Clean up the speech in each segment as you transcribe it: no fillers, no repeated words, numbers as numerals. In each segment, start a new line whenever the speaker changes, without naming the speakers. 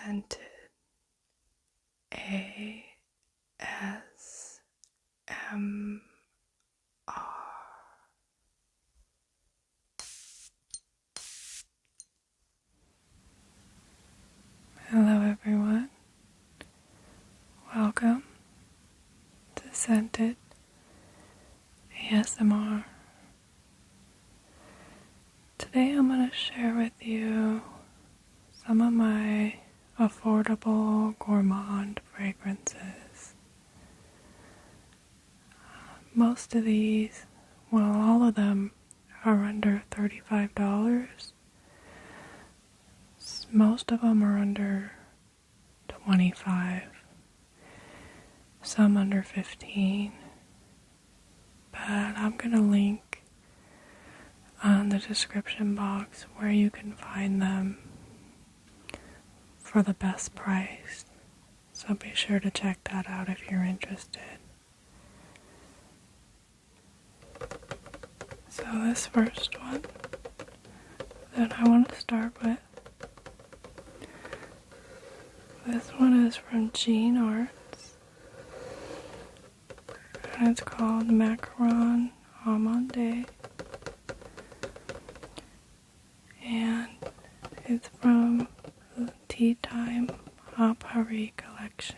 Scented ASMR. Hello everyone, welcome to Scented ASMR. Today I'm going to share with you some of my affordable gourmand fragrances. Most of these, well, all of them are under $35. Most of them are under $25, some under $15, but I'm going to link on the description box where you can find them for the best price, so be sure to check that out if you're interested. So this first one that I want to start with, this one is from Jeanne Arthes, and it's called Macaron, Amande, and it's from the Tea Time Au Paris collection.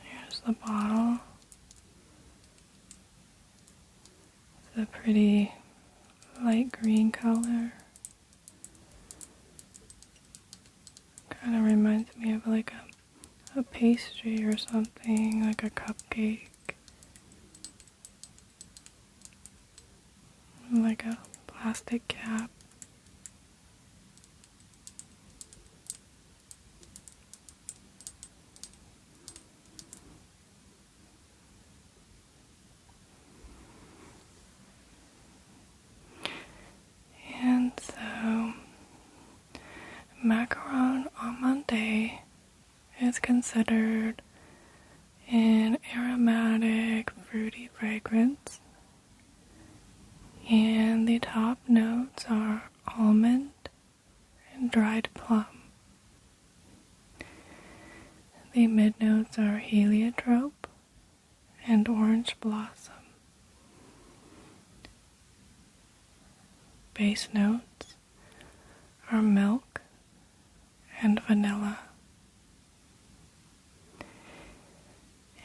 Here's the bottle. It's a pretty light green color. Kind of reminds me of like a pastry or something, like a cupcake. Like a plastic cap. And so, Macaron Amande is considered an aromatic, fruity fragrance, and the top notes are almond and dried plum. The mid notes are heliotrope and orange blossom. Base notes are milk and vanilla.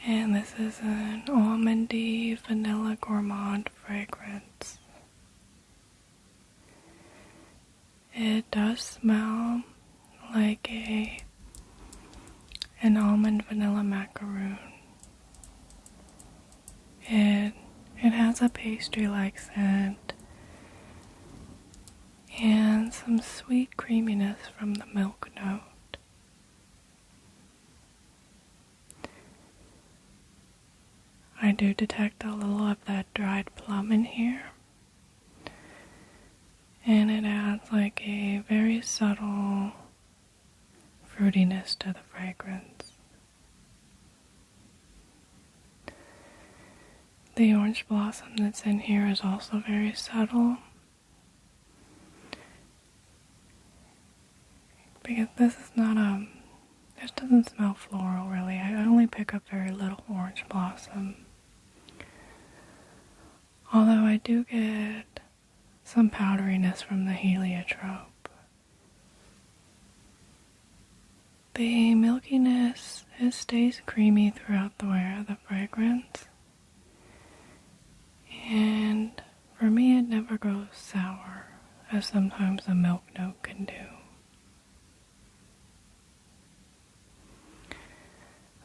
And this is an almondy vanilla gourmand fragrance. It does smell like an almond vanilla macaroon. It has a pastry-like scent and some sweet creaminess from the milk note. I do detect a little of that dried plum in here, and it adds like a very subtle fruitiness to the fragrance. The orange blossom that's in here is also very subtle, because this is not this doesn't smell floral really. I only pick up very little orange blossom. Although I do get some powderiness from the heliotrope. The milkiness, it stays creamy throughout the wear of the fragrance. And for me it never goes sour, as sometimes a milk note can do.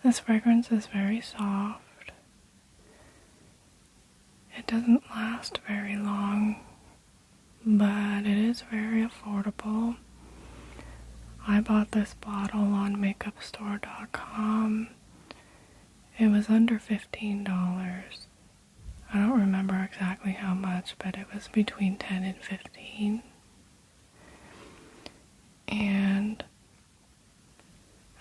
This fragrance is very soft. It doesn't last very long, but it is very affordable. I bought this bottle on makeupstore.com. It was under $15. I don't remember exactly how much, but it was between 10 and 15. And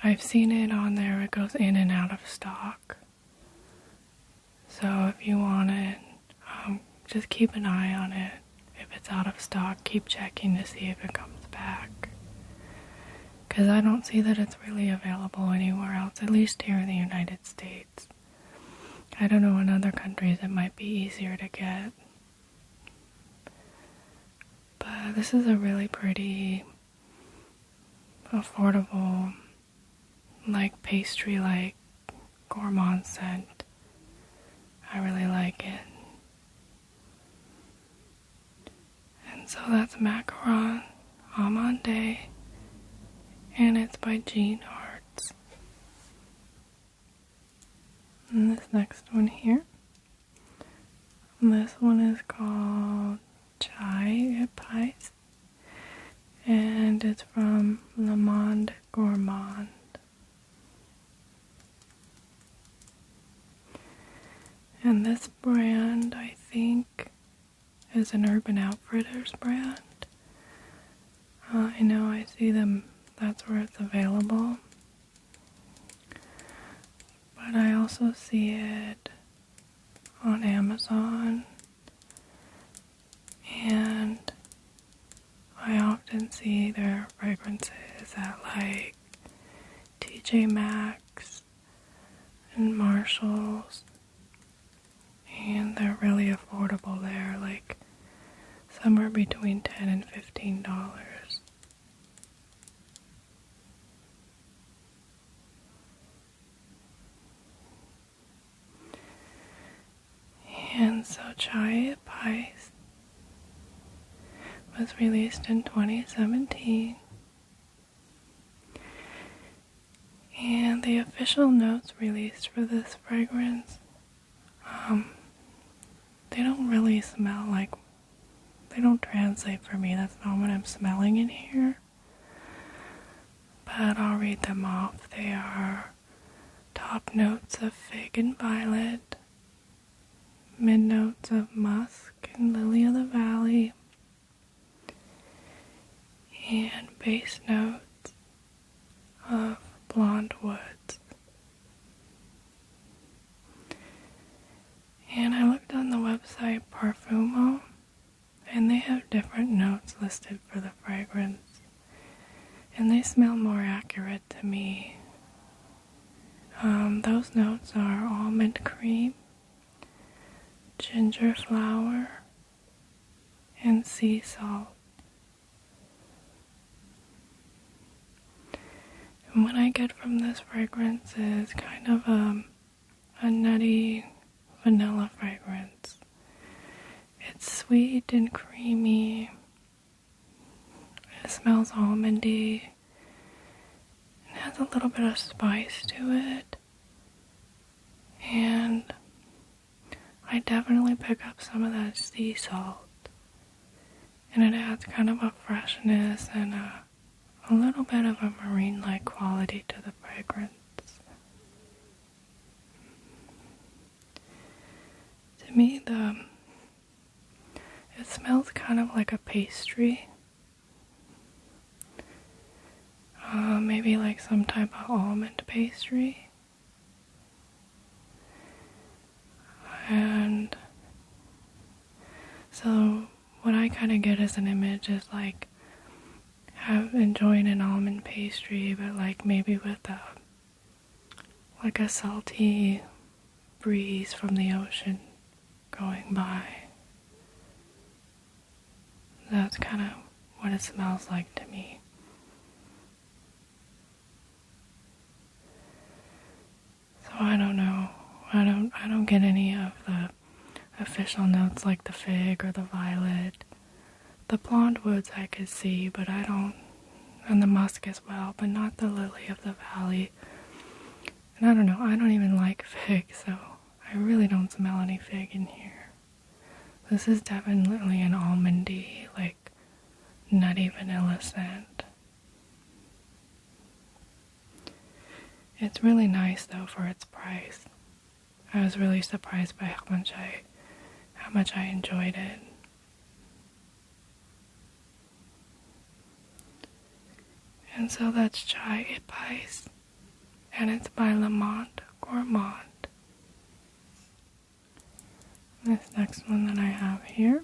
I've seen it on there, it goes in and out of stock. So if you want it, just keep an eye on it. If it's out of stock, keep checking to see if it comes back. Because I don't see that it's really available anywhere else, at least here in the United States. I don't know, in other countries it might be easier to get. But this is a really pretty, affordable, like pastry-like gourmand scent. I really like it. And so that's Macaron, Amande, and it's by Jeanne Arthes. And this next one here, this one is called Epice, and it's from Monde Gourmand. And this brand, I think, is an Urban Outfitters brand. I know I see them, that's where it's available. But I also see it on Amazon. And I often see their fragrances at like TJ Maxx and Marshalls. And they're really affordable there, like somewhere between $10 and $15. And so Epice was released in 2017. And the official notes released for this fragrance, they don't really smell like, they don't translate for me. That's not what I'm smelling in here. But I'll read them off. They are top notes of fig and violet, mid notes of musk and lily of the valley, and base notes of blonde woods. And I looked on the website Parfumo, and they have different notes listed for the fragrance, and they smell more accurate to me. Those notes are almond cream, ginger flower, and sea salt. And what I get from this fragrance is kind of a nutty vanilla fragrance. It's sweet and creamy. It smells almondy. It has a little bit of spice to it. And I definitely pick up some of that sea salt. And it adds kind of a freshness and a little bit of a marine-like quality to the fragrance. To me, it smells kind of like a pastry. Maybe like some type of almond pastry. And so what I kind of get as an image is like enjoying an almond pastry, but like maybe with like a salty breeze from the ocean going by. That's kind of what it smells like to me. So I don't know. I don't get any of the official notes like the fig or the violet. The blonde woods I could see, but I don't, and the musk as well, but not the lily of the valley. And I don't know, I don't even like fig, so I really don't smell any fig in here. This is definitely an almondy, like nutty vanilla scent. It's really nice though for its price. I was really surprised by how much I enjoyed it. And so that's Epice, and it's by Monde Gourmand. next one that I have here.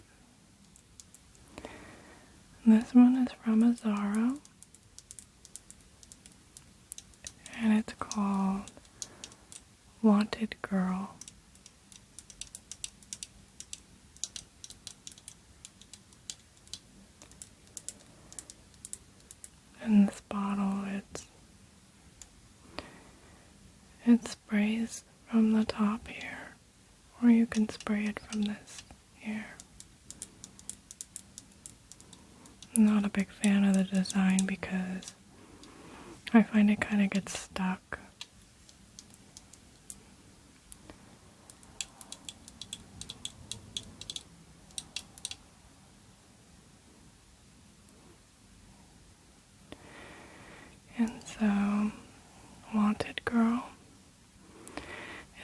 This one is from Azzaro, and it's called Wanted Girl. In this bottle, it sprays from the top here, or you can spray it from this here. I'm not a big fan of the design because I find it kind of gets stuck. And so, Wanted Girl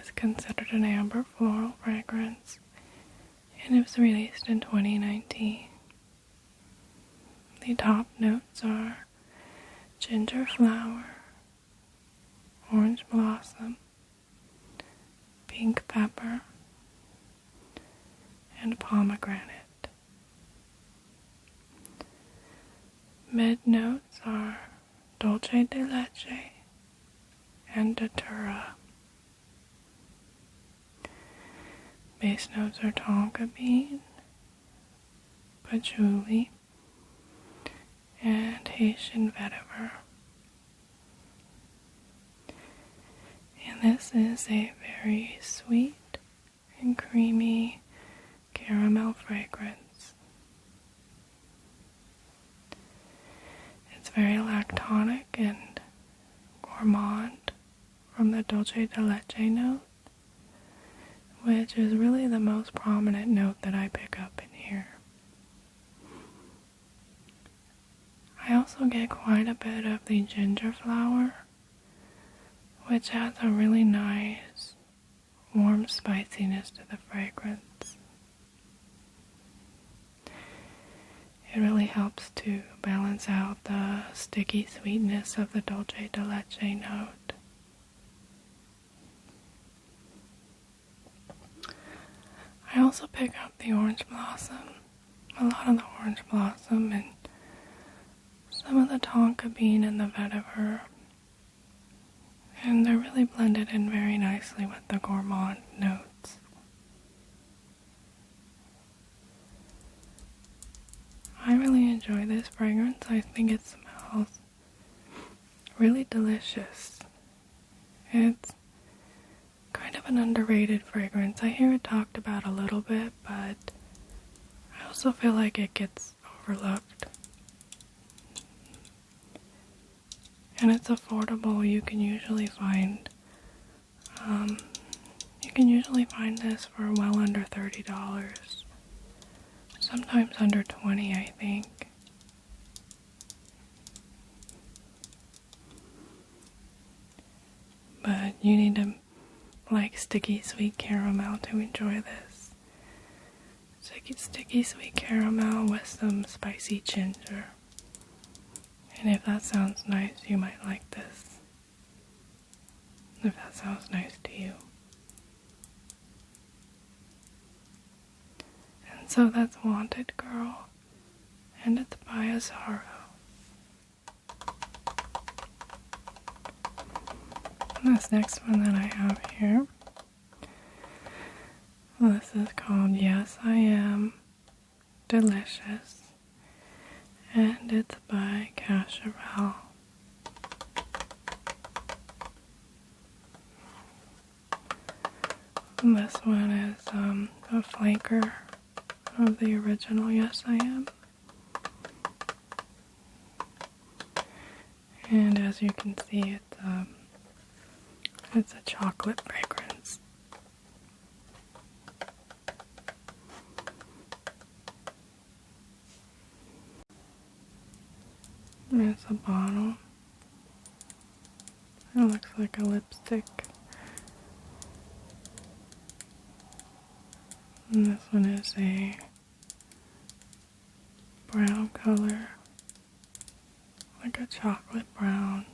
is considered an amber floral fragrance, and it was released in 2019. The top notes are ginger flower, orange blossom, pink pepper, and pomegranate. Mid notes are dulce de leche and datura. Base notes are tonka bean, patchouli, and Haitian vetiver. And this is a very sweet and creamy caramel fragrance. It's very lactonic and gourmand from the dulce de leche note, which is really the most prominent note that I pick up in here. I also get quite a bit of the ginger flower, which adds a really nice, warm spiciness to the fragrance. It really helps to balance out the sticky sweetness of the dulce de leche note. I also pick up the orange blossom, a lot of the orange blossom, and some of the tonka bean and the vetiver, and they're really blended in very nicely with the gourmand notes. I really enjoy this fragrance. I think it smells really delicious. It's kind of an underrated fragrance. I hear it talked about a little bit, but I also feel like it gets overlooked. And it's affordable. You can usually find this for well under $30. Sometimes under $20, I think. But you need to like sticky sweet caramel to enjoy this. Sticky sweet caramel with some spicy ginger. And if that sounds nice, you might like this. If that sounds nice to you. And so that's Wanted Girl, and it's by Azzaro. And this next one that I have here, this is called Yes I Am Delicious, and it's by Cacharel. And this one is a flanker of the original Yes I Am. And as you can see, it's a chocolate fragrance. There's a bottle. It looks like a lipstick. And this one is a brown color, like a chocolate brown.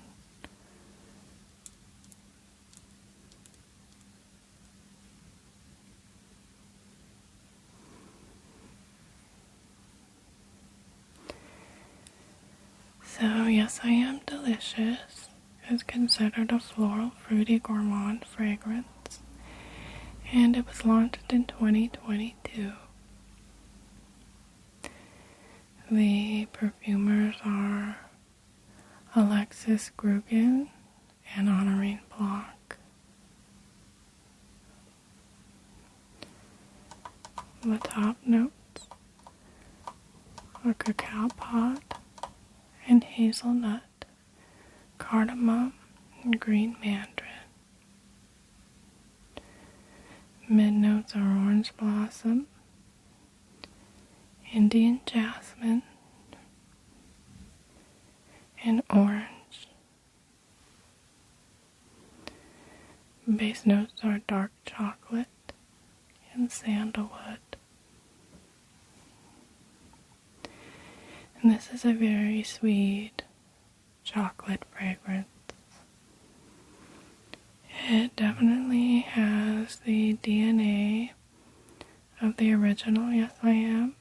So, Yes I Am Delicious is considered a floral, fruity, gourmand fragrance, and it was launched in 2022. The perfumers are Alexis Grugan and Honorine Blanc. The top notes are cacao pod and hazelnut, cardamom, and green mandarin. Mid notes are orange blossom, Indian jasmine, and orange. Base notes are dark chocolate and sandalwood. And this is a very sweet chocolate fragrance. It definitely has the DNA of the original Yes I Am.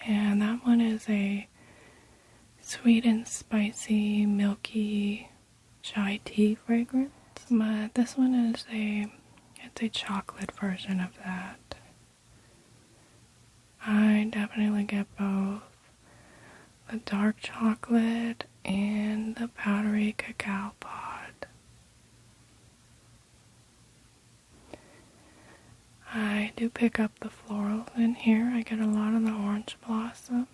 And that one is a sweet and spicy, milky chai tea fragrance. But this one is it's a chocolate version of that. I definitely get both the dark chocolate and the powdery cacao pod. I do pick up the florals in here. I get a lot of the orange blossom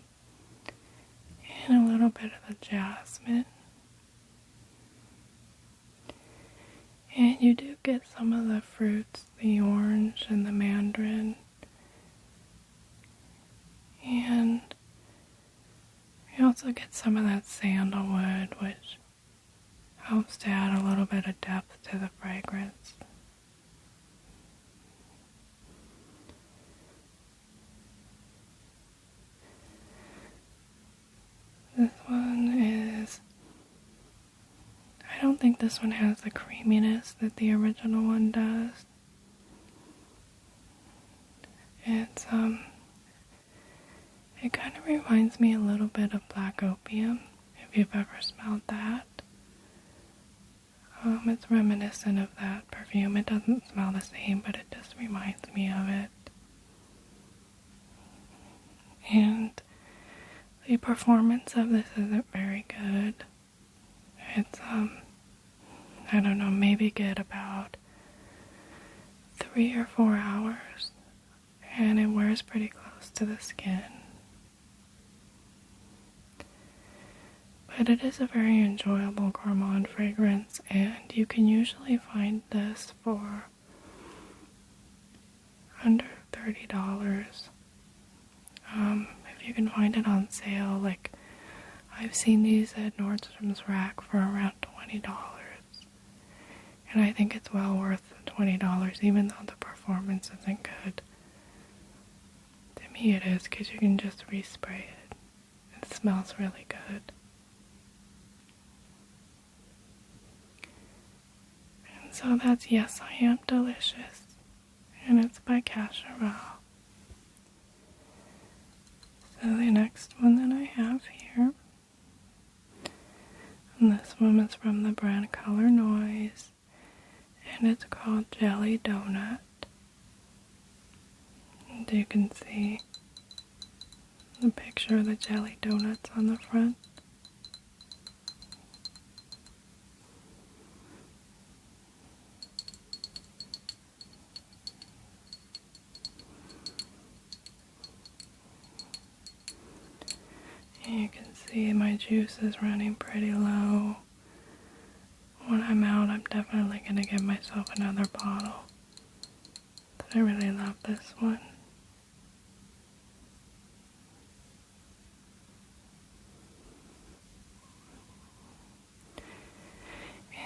and a little bit of the jasmine. And you do get some of the fruits, the orange and the mandarin. And you also get some of that sandalwood, which helps to add a little bit of depth to the fragrance. This one is, I don't think this one has the creaminess that the original one does. It kind of reminds me a little bit of black opium, if you've ever smelled that. It's reminiscent of that perfume. It doesn't smell the same, but it just reminds me of it. And the performance of this isn't very good. It's, I don't know, maybe get about 3 or 4 hours, and it wears pretty close to the skin. But it is a very enjoyable gourmand fragrance, and you can usually find this for under $30. If you can find it on sale, like I've seen these at Nordstrom's Rack for around $20. And I think it's well worth the $20, even though the performance isn't good. To me it is, because you can just respray it. It smells really good. And so that's Yes I Am Delicious. And it's by Cacharel. So the next one that I have here, and this one is from the brand Colornoise, and it's called Jelly Donut. And you can see the picture of the jelly donuts on the front. You can see my juice is running pretty low. When I'm out, I'm definitely going to get myself another bottle. But I really love this one.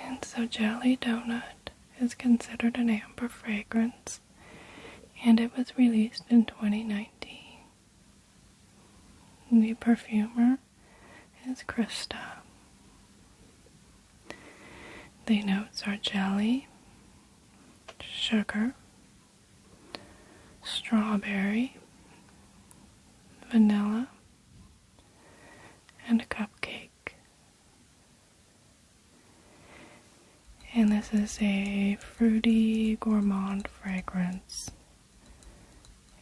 And so Jelly Donut is considered an amber fragrance, and it was released in 2019. The perfumer is Krista. The notes are jelly, sugar, strawberry, vanilla, and a cupcake. And this is a fruity gourmand fragrance.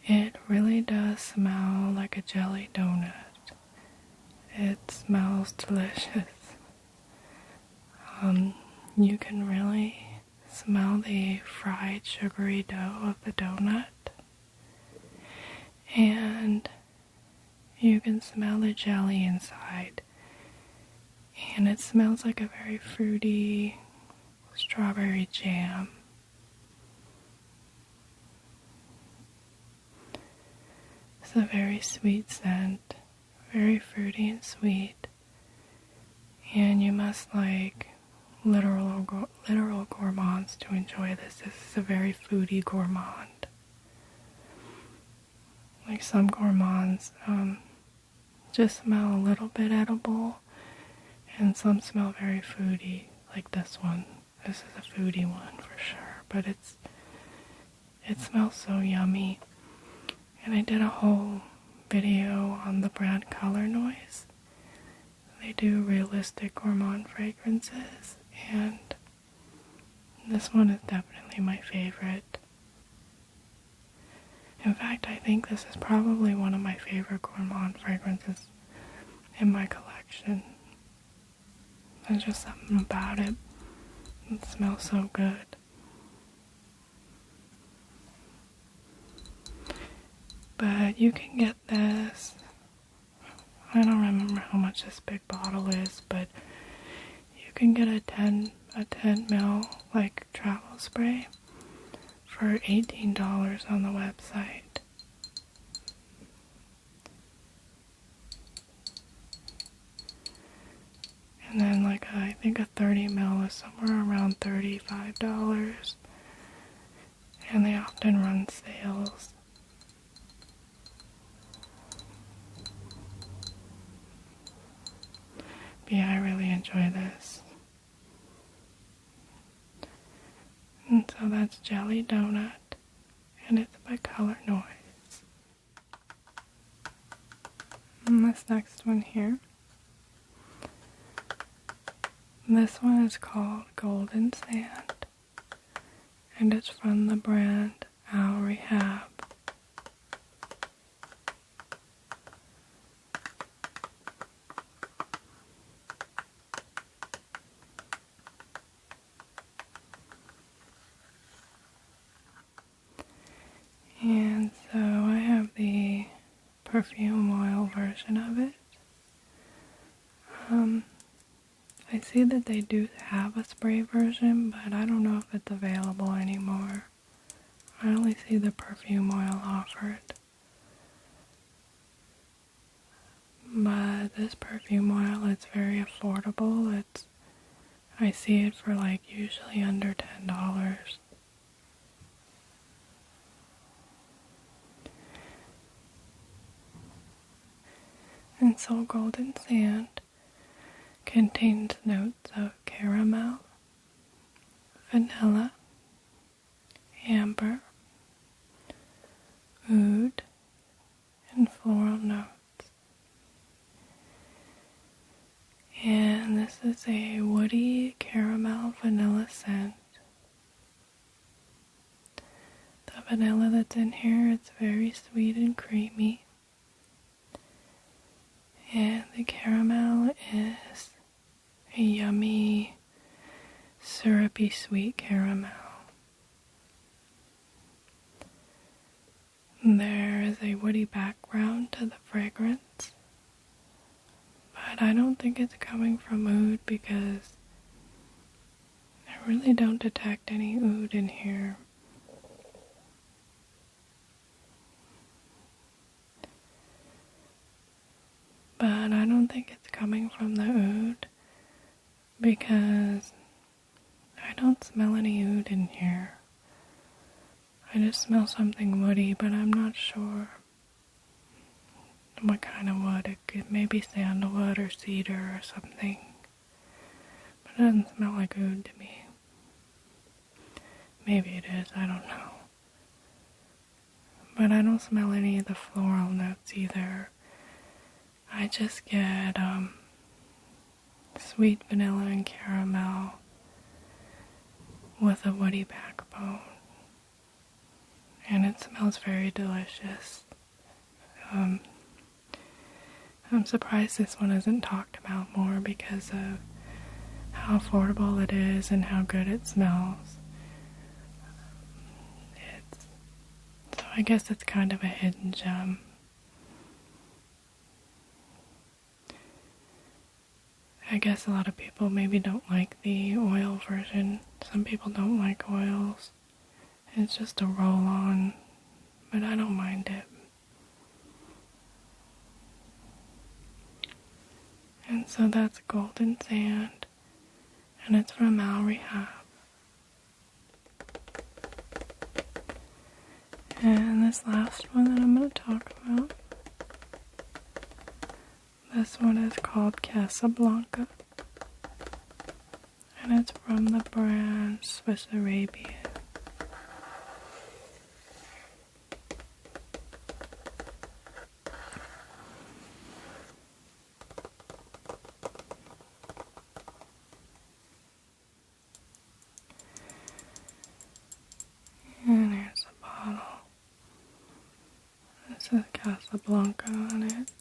It really does smell like a jelly donut. It smells delicious. You can really smell the fried sugary dough of the donut. And you can smell the jelly inside. And it smells like a very fruity strawberry jam. It's a very sweet scent, very fruity and sweet. And you must like literal gourmands to enjoy this. This is a very foodie gourmand. Like some gourmands just smell a little bit edible, and some smell very foodie, like this one. This is a foodie one for sure, but it smells so yummy. And I did a whole video on the brand Colornoise. They do realistic gourmand fragrances, and this one is definitely my favorite. In fact, I think this is probably one of my favorite gourmand fragrances in my collection. There's just something about it. It smells so good. But you can get this, I don't remember how much this big bottle is, but you can get a 10 ml like travel spray for $18 on the website. And then like I think a 30 ml is somewhere around $35. And they often run sales. But yeah, I really enjoy this. And so that's Jelly Donut, and it's by Colornoise. And this next one here, this one is called Golden Sand, and it's from the brand Rehab. And so I have the perfume oil version of it. I see that they do have a spray version, but I don't know if it's available anymore. I only see the perfume oil offered. But this perfume oil, it's very affordable. I see it for like usually under $10. And so Golden Sand contains notes of caramel, vanilla, amber, oud, and floral notes. And this is a woody caramel vanilla scent. The vanilla that's in here, it's very sweet and creamy. And the caramel is a yummy, syrupy sweet caramel. There is a woody background to the fragrance, but I don't think it's coming from oud because I really don't detect any oud in here. But I don't think it's coming from the oud because I don't smell any oud in here. I just smell something woody, but I'm not sure what kind of wood. It could maybe sandalwood or cedar or something. But it doesn't smell like oud to me. Maybe it is, I don't know. But I don't smell any of the floral notes either. I just get sweet vanilla and caramel with a woody backbone, and it smells very delicious. I'm surprised this one isn't talked about more because of how affordable it is and how good it smells. So I guess it's kind of a hidden gem. I guess a lot of people maybe don't like the oil version. Some people don't like oils. It's just a roll-on, but I don't mind it. And so that's Golden Sand, and it's from Rehab. And this last one that I'm going to talk about, this one is called Casablanca, and it's from the brand Swiss Arabian. And here's the bottle. This is Casablanca on it.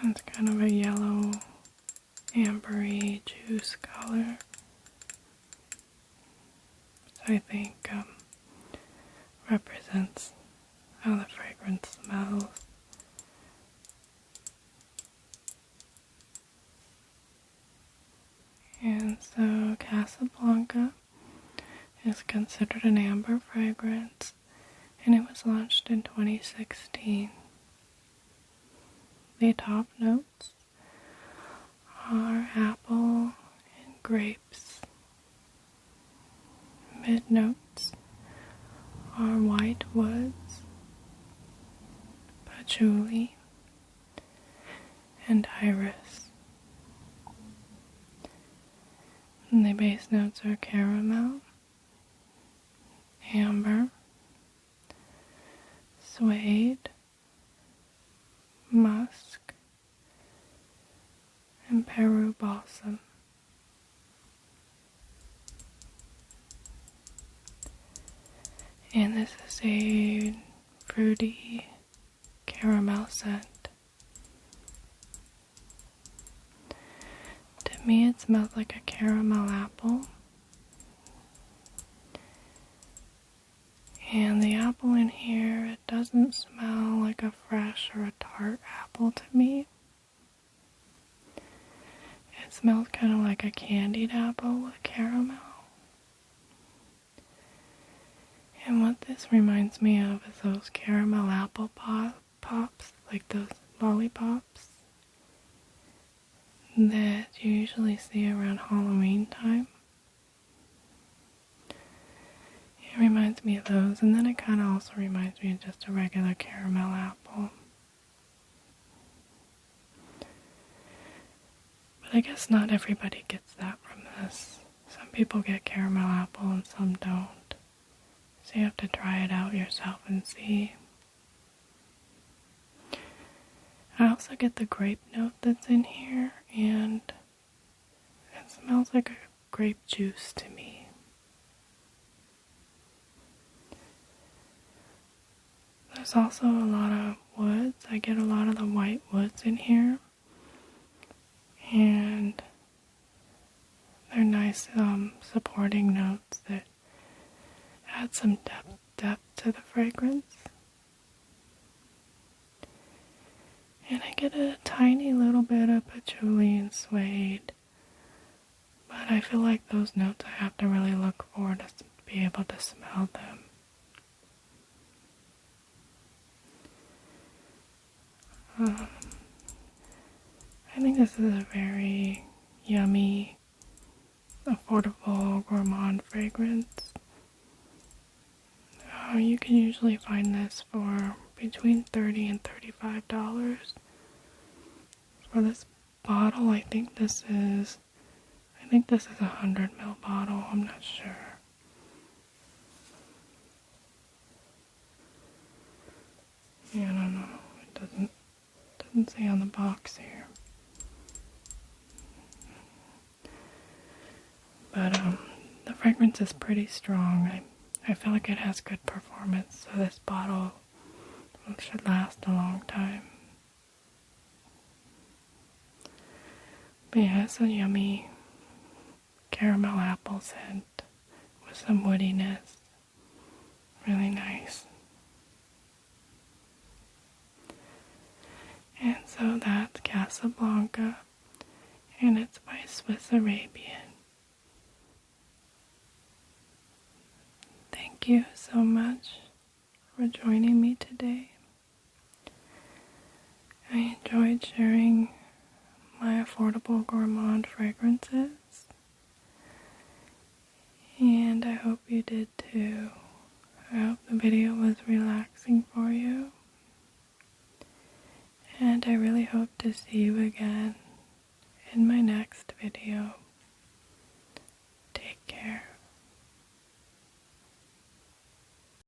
It's kind of a yellow, ambery juice color. So I think represents how the fragrance smells. And so Casablanca is considered an amber fragrance, and it was launched in 2016. The top notes are apple and grapes. Mid notes are white woods, patchouli, and iris. And the base notes are caramel, amber, suede, musk, and Peru balsam. And this is a fruity caramel scent. To me, it smells like a caramel apple. And the apple in here, it doesn't smell like a fresh or a tart apple to me. It smells kind of like a candied apple with caramel. And what this reminds me of is those caramel apple pops, like those lollipops that you usually see around Halloween time. It reminds me of those, and then it kind of also reminds me of just a regular caramel apple. But I guess not everybody gets that from this. Some people get caramel apple and some don't. So you have to try it out yourself and see. I also get the grape note that's in here, and it smells like a grape juice to me. There's also a lot of woods. I get a lot of the white woods in here, and they're nice supporting notes that add some depth to the fragrance. And I get a tiny little bit of patchouli and suede, but I feel like those notes I have to really look for to be able to smell them. I think this is a very yummy, affordable gourmand fragrance. You can usually find this for between $30 and $35. For this bottle, I think this is a 100ml bottle, I'm not sure. Yeah, I don't know. It doesn't say on the box here. But the fragrance is pretty strong. I feel like it has good performance, so this bottle should last a long time. But yeah, it's a yummy caramel apple scent with some woodiness. Really nice. And so that's Casablanca, and it's by Swiss Arabian. Thank you so much for joining me today. I enjoyed sharing my affordable gourmand fragrances, and I hope you did too. I hope the video was relaxing for you, and I really hope to see you again in my next video.